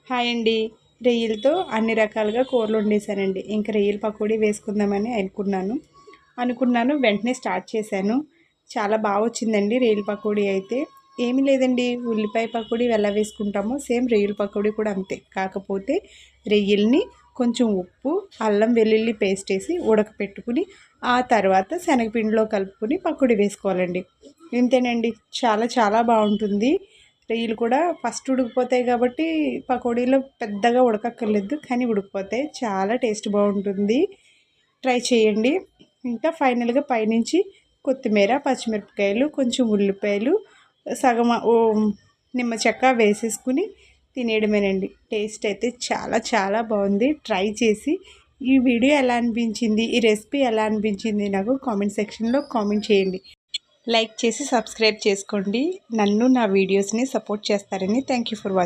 Hi అండి. రొయ్యలతో అన్ని రకాలుగా కూరలు వండేసానండి. ఇంక రొయ్యల పకోడీ వేసుకుందామని అనుకున్నాను. వెంటనే స్టార్ట్ చేశాను. చాలా బాగా వచ్చిందండి రొయ్యల పకోడీ అయితే. ఏమీ లేదండి, ఉల్లిపాయ పకోడీ ఎలా వేసుకుంటామో సేమ్ రొయ్యల పకోడీ కూడా అంతే. కాకపోతే రొయ్యల్ని కొంచెం ఉప్పు, అల్లం వెల్లుల్లి పేస్ట్ వేసి ఉడకపెట్టుకుని ఆ తర్వాత శనగపిండిలో కలుపుకొని పకోడీ వేసుకోవాలండి. ఇంతేనండి, చాలా చాలా బాగుంటుంది. రొయ్యలు కూడా ఫస్ట్ ఉడికిపోతాయి కాబట్టి పకోడీలో పెద్దగా ఉడకక్కర్లేదు, కానీ ఉడికిపోతాయి. చాలా టేస్ట్ బాగుంటుంది, ట్రై చేయండి. ఇంకా ఫైనల్గా పైనుంచి కొత్తిమీర, పచ్చిమిరపకాయలు, కొంచెం ఉల్లిపాయలు, సగం నిమ్మ చెక్క వేసేసుకుని తినేయడమేనండి. టేస్ట్ అయితే చాలా చాలా బాగుంది. ట్రై చేసి ఈ వీడియో ఎలా అనిపించింది, ఈ రెసిపీ ఎలా అనిపించింది నాకు కామెంట్ సెక్షన్లో కామెంట్ చేయండి. లైక్ చేసి సబ్స్క్రైబ్ చేసుకోండి. నన్ను నా వీడియోస్ని సపోర్ట్ చేస్తారని. Thank you for watching.